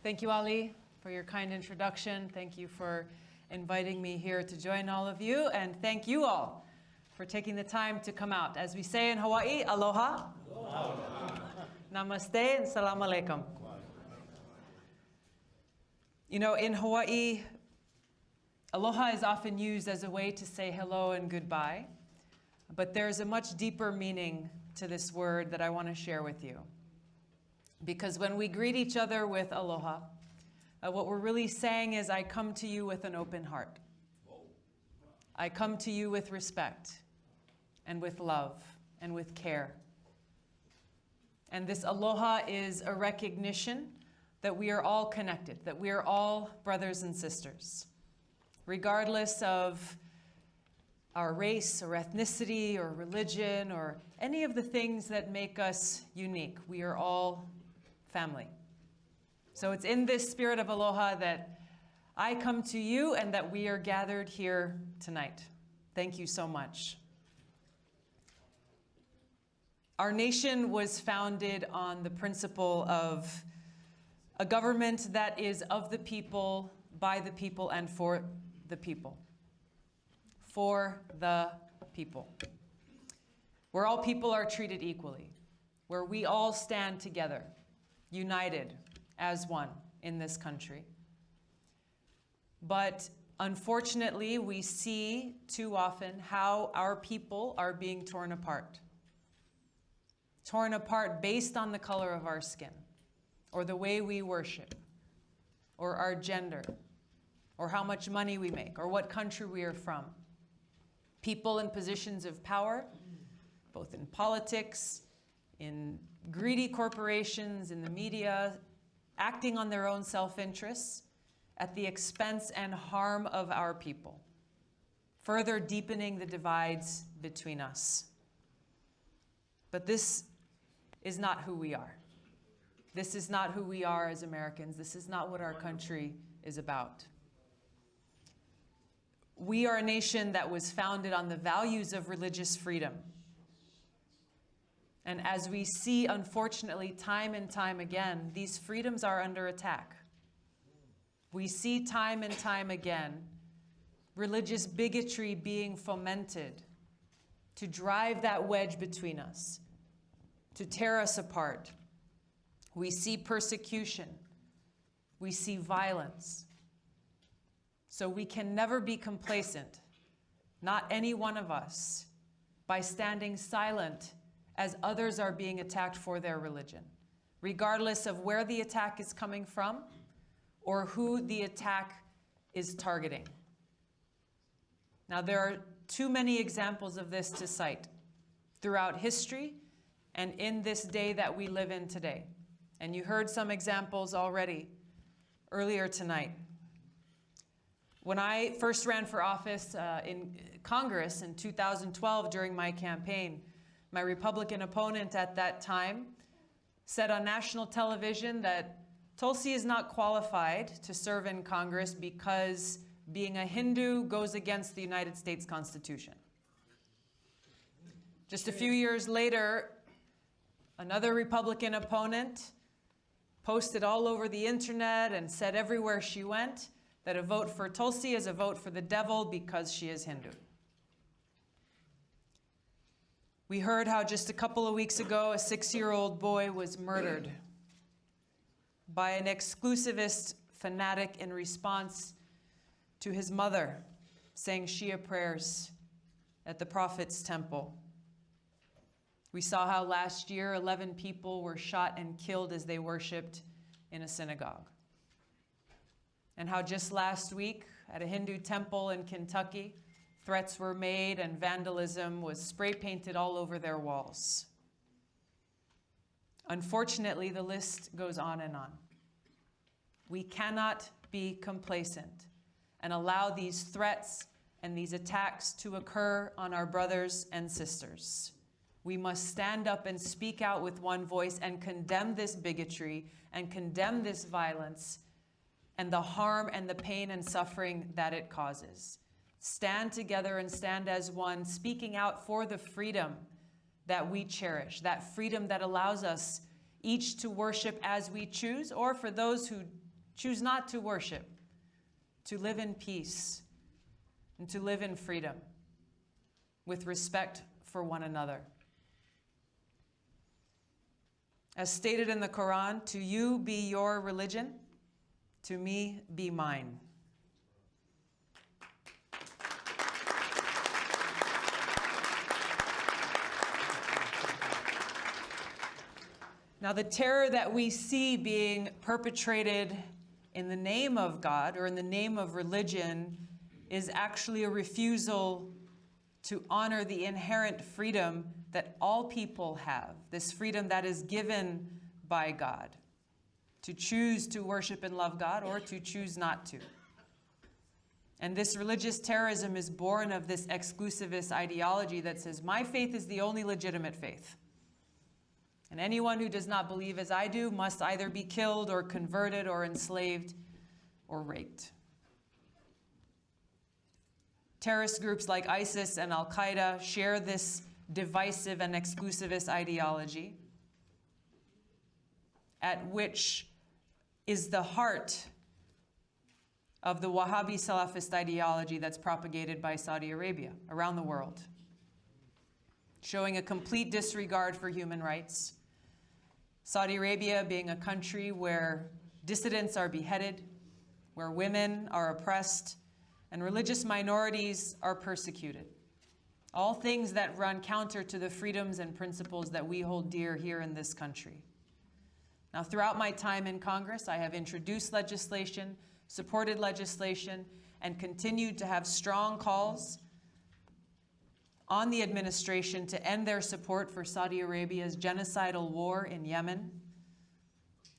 Thank you, Ali, for your kind introduction. Thank you for inviting me here to join all of you. And thank you all for taking the time to come out. As we say in Hawaii, aloha, aloha. Namaste, and salam alaikum. You know, in Hawaii, aloha is often used as a way to say hello and goodbye. But there's a much deeper meaning to this word that I want to share with you. Because when we greet each other with aloha, what we're really saying is, I come to you with an open heart. I come to you with respect and with love and with care. And this aloha is a recognition that we are all connected, that we are all brothers and sisters, regardless of our race or ethnicity or religion or any of the things that make us unique. We are all family. So it's in this spirit of aloha that I come to you and that we are gathered here tonight. Thank you so much. Our nation was founded on the principle of a government that is of the people, by the people, and for the people. For the people. Where all people are treated equally. Where we all stand together, united as one in this country. But unfortunately, we see too often how our people are being torn apart. Torn apart based on the color of our skin, or the way we worship, or our gender, or how much money we make, or what country we are from. People in positions of power, both in politics, in greedy corporations, in the media, acting on their own self-interests at the expense and harm of our people, further deepening the divides between us. But this is not who we are. This is not who we are as Americans. This is not what our country is about. We are a nation that was founded on the values of religious freedom. And as we see, unfortunately, time and time again, these freedoms are under attack. We see time and time again religious bigotry being fomented to drive that wedge between us, to tear us apart. We see persecution. We see violence. So we can never be complacent, not any one of us, by standing silent as others are being attacked for their religion, regardless of where the attack is coming from or who the attack is targeting. Now, there are too many examples of this to cite throughout history and in this day that we live in today. And you heard some examples already earlier tonight. When I first ran for office in Congress in 2012 during my campaign, my Republican opponent at that time said on national television that Tulsi is not qualified to serve in Congress because being a Hindu goes against the United States Constitution. Just a few years later, another Republican opponent posted all over the internet and said everywhere she went that a vote for Tulsi is a vote for the devil because she is Hindu. We heard how just a couple of weeks ago, a 6-year-old boy was murdered by an exclusivist fanatic in response to his mother saying Shia prayers at the Prophet's temple. We saw how last year 11 people were shot and killed as they worshiped in a synagogue. And how just last week at a Hindu temple in Kentucky, threats were made and vandalism was spray painted all over their walls. Unfortunately, the list goes on and on. We cannot be complacent and allow these threats and these attacks to occur on our brothers and sisters. We must stand up and speak out with one voice and condemn this bigotry and condemn this violence and the harm and the pain and suffering that it causes. Stand together and stand as one, speaking out for the freedom that we cherish, that freedom that allows us each to worship as we choose, or for those who choose not to worship, to live in peace, and to live in freedom with respect for one another. As stated in the Quran, to you be your religion, to me be mine. Now, the terror that we see being perpetrated in the name of God or in the name of religion is actually a refusal to honor the inherent freedom that all people have, this freedom that is given by God, to choose to worship and love God or to choose not to. And this religious terrorism is born of this exclusivist ideology that says, my faith is the only legitimate faith. And anyone who does not believe as I do must either be killed or converted or enslaved or raped. Terrorist groups like ISIS and Al-Qaeda share this divisive and exclusivist ideology, at which is the heart of the Wahhabi Salafist ideology that's propagated by Saudi Arabia around the world, showing a complete disregard for human rights. Saudi Arabia being a country where dissidents are beheaded, where women are oppressed, and religious minorities are persecuted. All things that run counter to the freedoms and principles that we hold dear here in this country. Now, throughout my time in Congress, I have introduced legislation, supported legislation, and continued to have strong calls on the administration to end their support for Saudi Arabia's genocidal war in Yemen,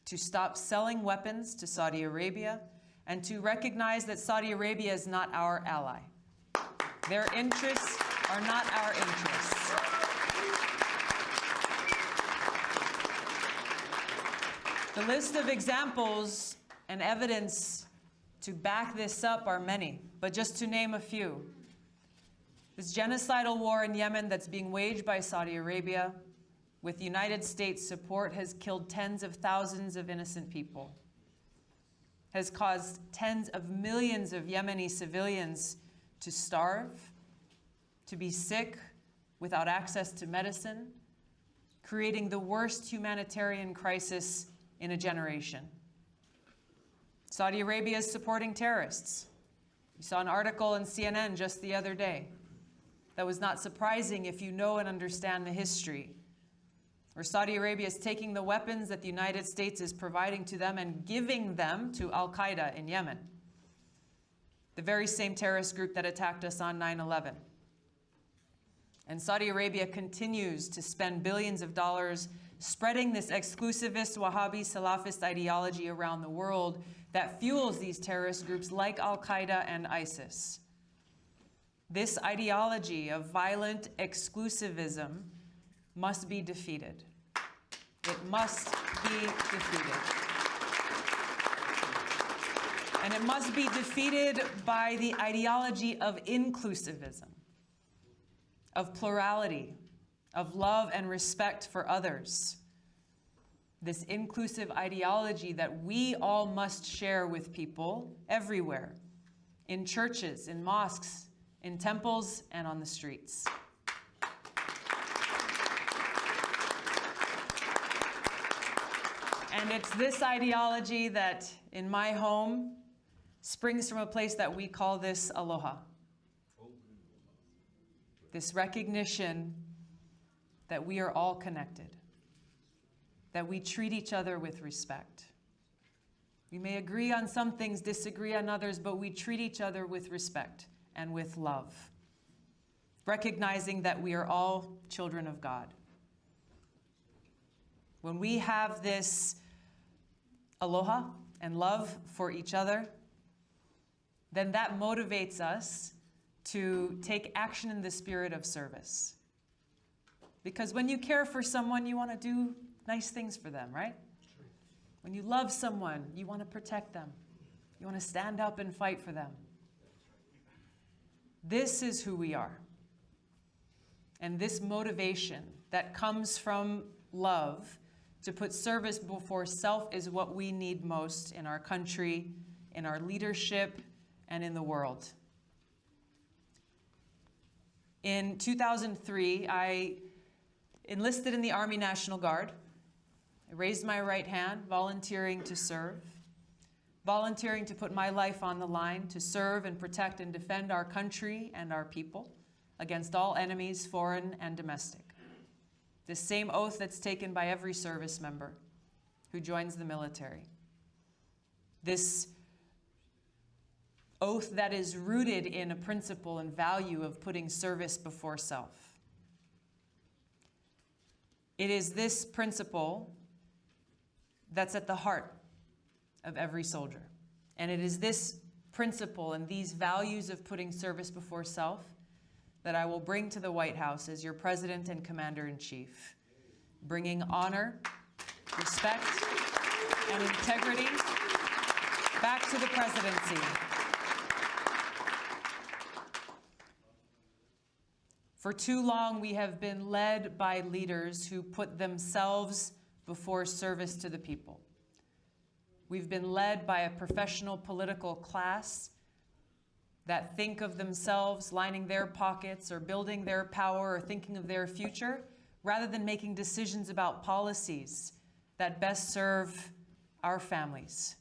to stop selling weapons to Saudi Arabia, and to recognize that Saudi Arabia is not our ally. Their interests are not our interests. The list of examples and evidence to back this up are many, but just to name a few. This genocidal war in Yemen that's being waged by Saudi Arabia with United States support has killed tens of thousands of innocent people, has caused tens of millions of Yemeni civilians to starve, to be sick without access to medicine, creating the worst humanitarian crisis in a generation. Saudi Arabia is supporting terrorists. You saw an article in CNN just the other day. That was not surprising if you know and understand the history, where Saudi Arabia is taking the weapons that the United States is providing to them and giving them to Al-Qaeda in Yemen, the very same terrorist group that attacked us on 9/11. And Saudi Arabia continues to spend billions of dollars spreading this exclusivist Wahhabi Salafist ideology around the world that fuels these terrorist groups like Al-Qaeda and ISIS. This ideology of violent exclusivism must be defeated. It must be defeated. And it must be defeated by the ideology of inclusivism, of plurality, of love and respect for others. This inclusive ideology that we all must share with people everywhere, in churches, in mosques, in temples, and on the streets. And it's this ideology that, in my home, springs from a place that we call this aloha. This recognition that we are all connected, that we treat each other with respect. We may agree on some things, disagree on others, but we treat each other with respect and with love, recognizing that we are all children of God. When we have this aloha and love for each other, then that motivates us to take action in the spirit of service. Because when you care for someone, you want to do nice things for them, right? When you love someone, you want to protect them. You want to stand up and fight for them. This is who we are. And this motivation that comes from love to put service before self is what we need most in our country, in our leadership, and in the world. In 2003, I enlisted in the Army National Guard. I raised my right hand, volunteering to serve, volunteering to put my life on the line to serve and protect and defend our country and our people against all enemies, foreign and domestic. The same oath that's taken by every service member who joins the military. This oath that is rooted in a principle and value of putting service before self. It is this principle that's at the heart of every soldier. And it is this principle and these values of putting service before self that I will bring to the White House as your President and Commander-in-Chief, bringing honor, respect, and integrity back to the presidency. For too long, we have been led by leaders who put themselves before service to the people. We've been led by a professional political class that think of themselves lining their pockets or building their power or thinking of their future, rather than making decisions about policies that best serve our families,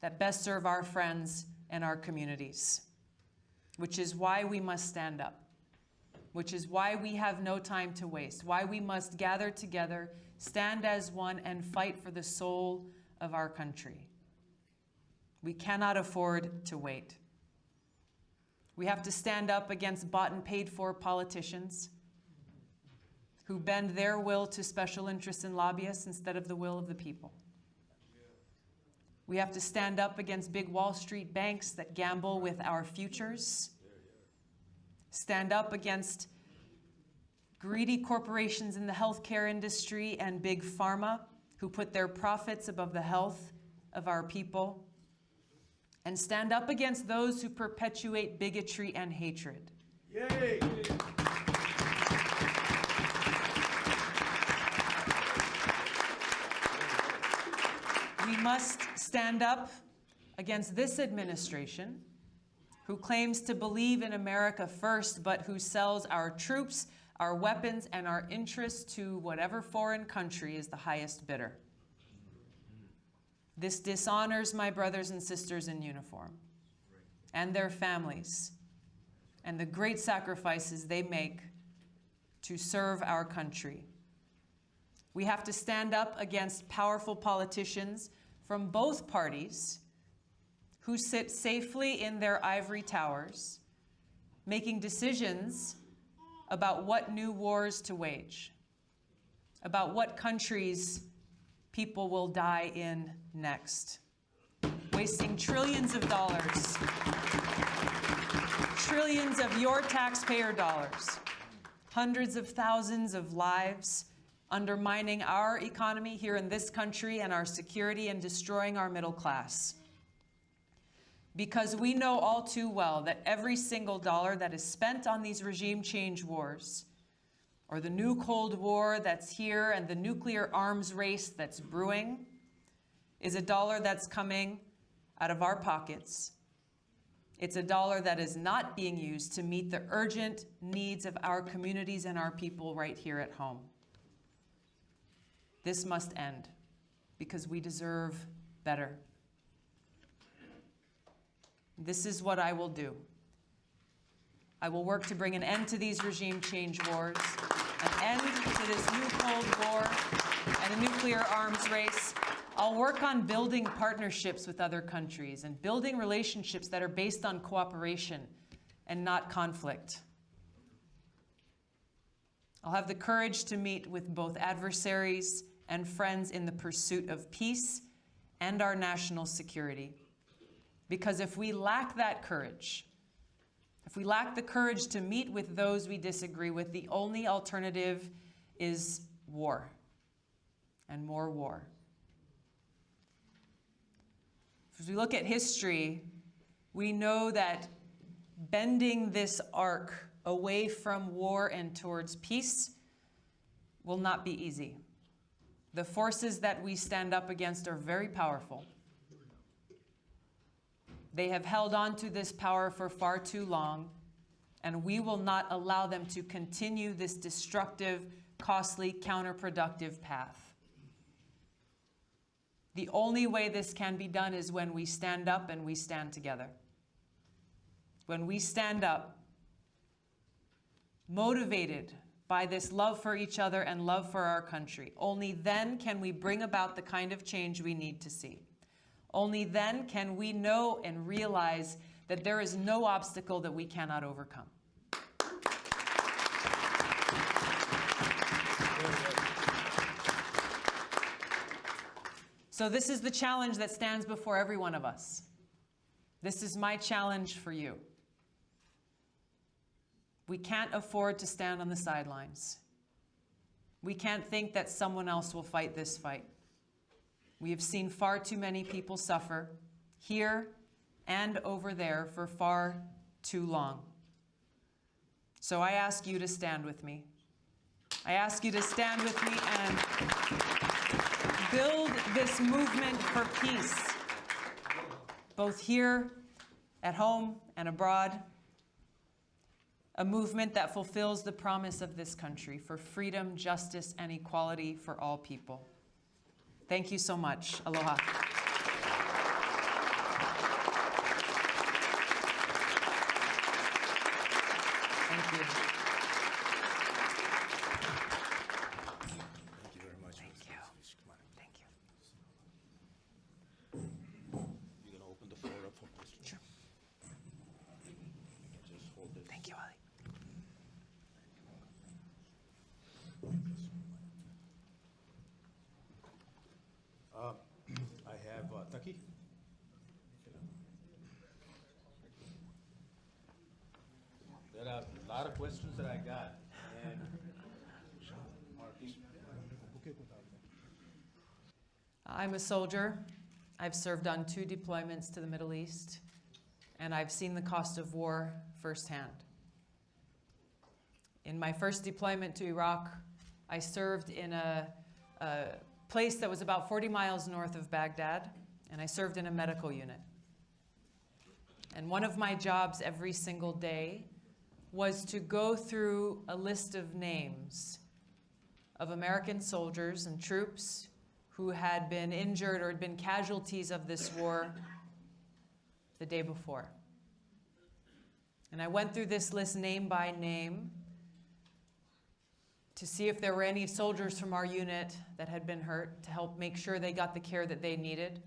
that best serve our friends and our communities, which is why we must stand up, which is why we have no time to waste, why we must gather together, stand as one, and fight for the soul of our country. We cannot afford to wait. We have to stand up against bought and paid for politicians who bend their will to special interests and lobbyists instead of the will of the people. We have to stand up against big Wall Street banks that gamble with our futures. Stand up against greedy corporations in the healthcare industry and big pharma who put their profits above the health of our people. And stand up against those who perpetuate bigotry and hatred. Yay! We must stand up against this administration who claims to believe in America first, but who sells our troops, our weapons, and our interests to whatever foreign country is the highest bidder. This dishonors my brothers and sisters in uniform and their families and the great sacrifices they make to serve our country. We have to stand up against powerful politicians from both parties who sit safely in their ivory towers, making decisions about what new wars to wage, about what countries people will die in next, wasting trillions of dollars, trillions of your taxpayer dollars, hundreds of thousands of lives, undermining our economy here in this country and our security and destroying our middle class. Because we know all too well that every single dollar that is spent on these regime change wars, or the new Cold War that's here and the nuclear arms race that's brewing, is a dollar that's coming out of our pockets. It's a dollar that is not being used to meet the urgent needs of our communities and our people right here at home. This must end because we deserve better. This is what I will do. I will work to bring an end to these regime change wars, an end to this new Cold War and a nuclear arms race. I'll work on building partnerships with other countries and building relationships that are based on cooperation and not conflict. I'll have the courage to meet with both adversaries and friends in the pursuit of peace and our national security. Because if we lack that courage, if we lack the courage to meet with those we disagree with, the only alternative is war and more war. As we look at history, we know that bending this arc away from war and towards peace will not be easy. The forces that we stand up against are very powerful. They have held on to this power for far too long, and we will not allow them to continue this destructive, costly, counterproductive path. The only way this can be done is when we stand up and we stand together. When we stand up, motivated by this love for each other and love for our country, only then can we bring about the kind of change we need to see. Only then can we know and realize that there is no obstacle that we cannot overcome. So this is the challenge that stands before every one of us. This is my challenge for you. We can't afford to stand on the sidelines. We can't think that someone else will fight this fight. We have seen far too many people suffer, here and over there, for far too long. So I ask you to stand with me. I ask you to stand with me and build this movement for peace, both here, at home, and abroad. A movement that fulfills the promise of this country for freedom, justice, and equality for all people. Thank you so much. Aloha. Thank you. Thank you very much. Thank you. Come on. Thank you. You're going to open the floor up for questions? Sure. Just hold this. Thank you, Ali. I have Taki. There are a lot of questions that I got, and I'm a soldier. I've served on 2 deployments to the Middle East, and I've seen the cost of war firsthand. In my first deployment to Iraq, I served in a place that was about 40 miles north of Baghdad, and I served in a medical unit. And one of my jobs every single day was to go through a list of names of American soldiers and troops who had been injured or had been casualties of this war the day before. And I went through this list name by name to see if there were any soldiers from our unit that had been hurt, to help make sure they got the care that they needed,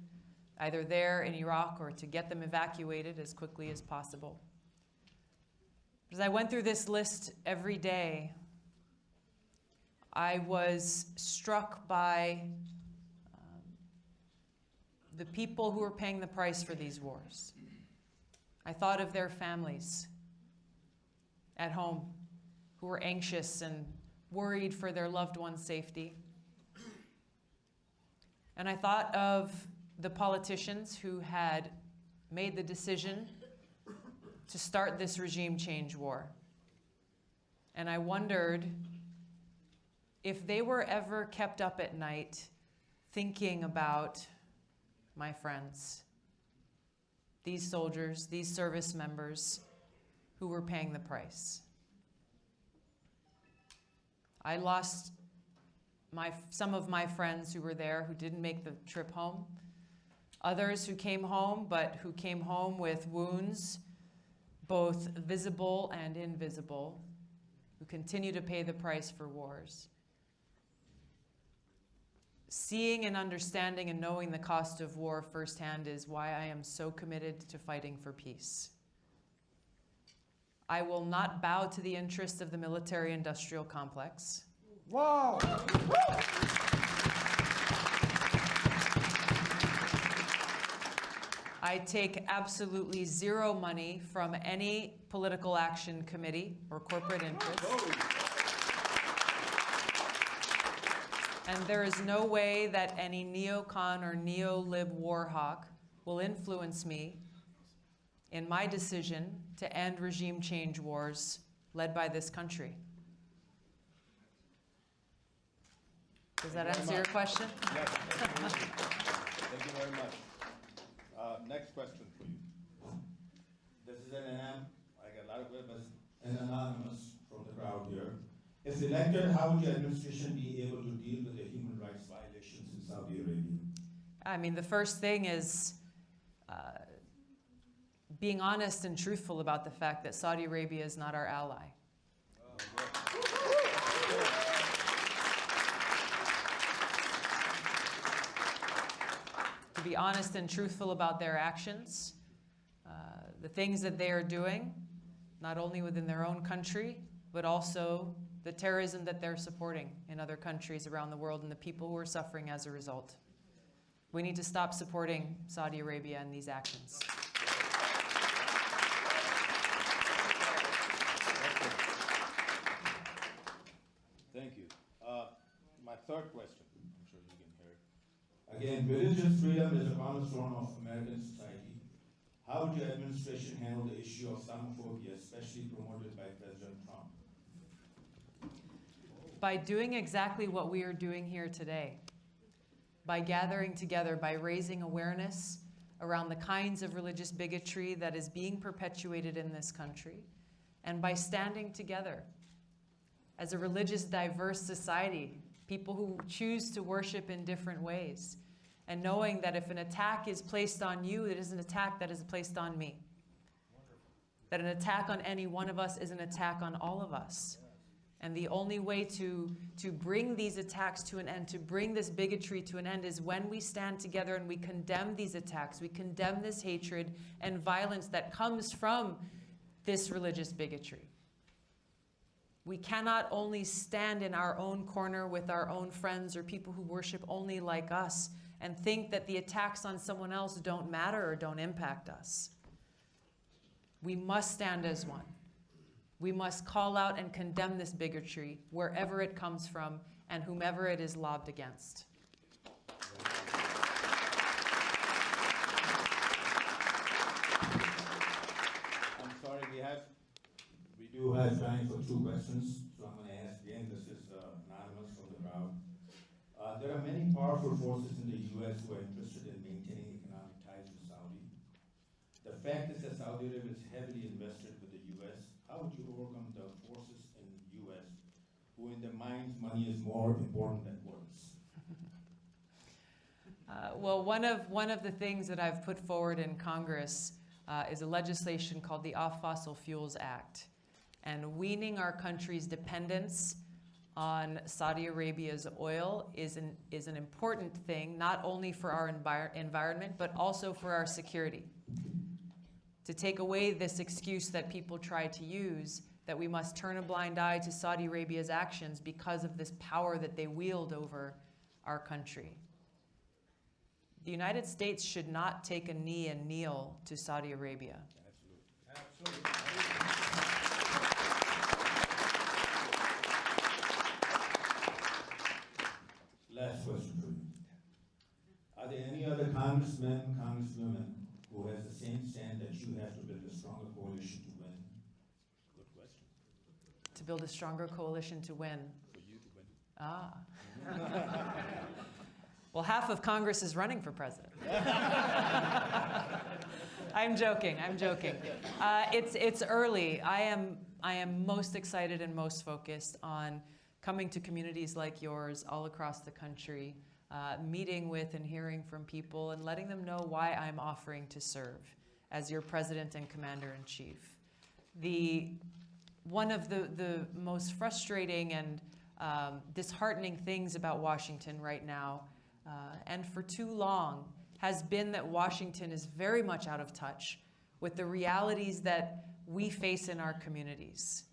either there in Iraq or to get them evacuated as quickly as possible. As I went through this list every day, I was struck by the people who were paying the price for these wars. I thought of their families at home who were anxious and worried for their loved one's safety. And I thought of the politicians who had made the decision to start this regime change war. And I wondered if they were ever kept up at night thinking about my friends, these soldiers, these service members who were paying the price. I lost some of my friends who were there who didn't make the trip home. Others who came home, but who came home with wounds, both visible and invisible, who continue to pay the price for wars. Seeing and understanding and knowing the cost of war firsthand is why I am so committed to fighting for peace. I will not bow to the interests of the military-industrial complex. Wow! I take absolutely zero money from any political action committee or corporate interest. And there is no way that any neocon or neo-lib war hawk will influence me in my decision to end regime change wars led by this country. Does that answer your question? Yes, absolutely. Thank you very much. Next question for you. This is I got a lot of questions. An anonymous from the crowd here. If elected, how would your administration be able to deal with the human rights violations in Saudi Arabia? I mean, the first thing is being honest and truthful about the fact that Saudi Arabia is not our ally. To be honest and truthful about their actions, the things that they are doing, not only within their own country, but also the terrorism that they're supporting in other countries around the world and the people who are suffering as a result. We need to stop supporting Saudi Arabia in these actions. Thank you. My third question, I'm sure you can hear it. Again, religious freedom is a cornerstone of American society. How would your administration handle the issue of Islamophobia, especially promoted by President Trump? By doing exactly what we are doing here today. By gathering together, by raising awareness around the kinds of religious bigotry that is being perpetuated in this country, and by standing together as a religious diverse society, people who choose to worship in different ways, and knowing that if an attack is placed on you, it is an attack that is placed on me. That an attack on any one of us is an attack on all of us. And the only way to bring these attacks to an end, to bring this bigotry to an end, is when we stand together and we condemn these attacks, we condemn this hatred and violence that comes from this religious bigotry. We cannot only stand in our own corner with our own friends or people who worship only like us and think that the attacks on someone else don't matter or don't impact us. We must stand as one. We must call out and condemn this bigotry wherever it comes from and whomever it is lobbed against. I'm sorry, we do have time for two questions, so I'm going to ask again. This is anonymous from the crowd. There are many powerful forces in the U.S. who are interested in maintaining economic ties with Saudi. The fact is that Saudi Arabia is heavily invested with the U.S. How would you overcome the forces in the U.S. who in their minds money is more important than words? Well, one of the things that I've put forward in Congress is a legislation called the Off Fossil Fuels Act. And weaning our country's dependence on Saudi Arabia's oil is an important thing, not only for our environment, but also for our security. To take away this excuse that people try to use, that we must turn a blind eye to Saudi Arabia's actions because of this power that they wield over our country. The United States should not take a knee and kneel to Saudi Arabia. Absolutely. Last question for you. Are there any other congressmen, congresswomen who has the same stand that you have to build a stronger coalition to win? Good question. To build a stronger coalition to win. For you to win. Ah. Well, half of Congress is running for president. I'm joking. It's early. I am most excited and most focused on coming to communities like yours all across the country, meeting with and hearing from people and letting them know why I'm offering to serve as your president and commander-in-chief. One of the most frustrating and disheartening things about Washington right now, and for too long, has been that Washington is very much out of touch with the realities that we face in our communities.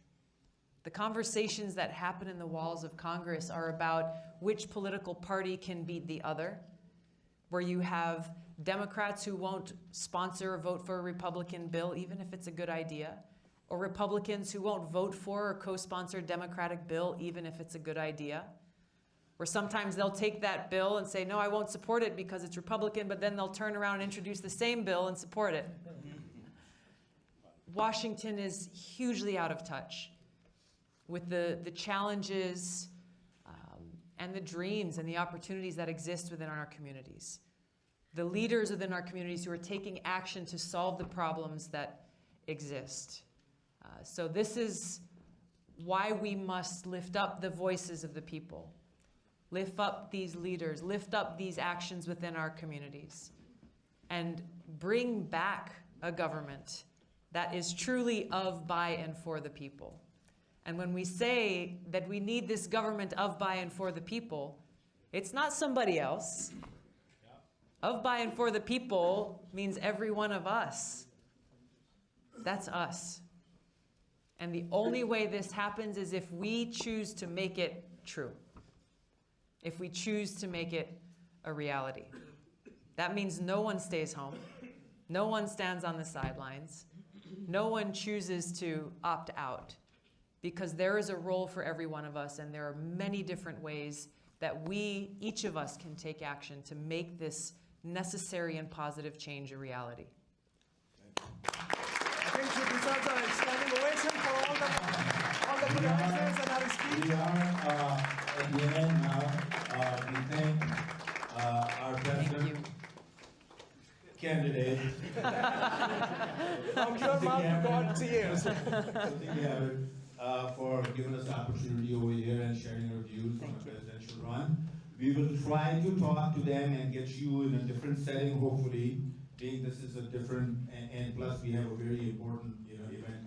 The conversations that happen in the walls of Congress are about which political party can beat the other, where you have Democrats who won't sponsor or vote for a Republican bill, even if it's a good idea, or Republicans who won't vote for or co-sponsor a Democratic bill, even if it's a good idea, where sometimes they'll take that bill and say, no, I won't support it because it's Republican, but then they'll turn around and introduce the same bill and support it. Washington is hugely out of touch with the challenges and the dreams and the opportunities that exist within our communities. The leaders within our communities who are taking action to solve the problems that exist. So this is why we must lift up the voices of the people, lift up these leaders, lift up these actions within our communities, and bring back a government that is truly of, by, and for the people. And when we say that we need this government of, by, and for the people, it's not somebody else. Of, by, and for the people means every one of us. That's us. And the only way this happens is if we choose to make it true. If we choose to make it a reality. That means no one stays home. No one stands on the sidelines. No one chooses to opt out. Because there is a role for every one of us, and there are many different ways that we, each of us, can take action to make this necessary and positive change a reality. I think you deserve a standing ovation for all the good answers and our speech. We are at the end now. We thank our president, candidate, From your mouth to God's ears. Tulsi Gabbard, for giving us the opportunity over here and sharing your views on the presidential run. We will try to talk to them and get you in a different setting, hopefully, being this is a different, and plus we have a very important event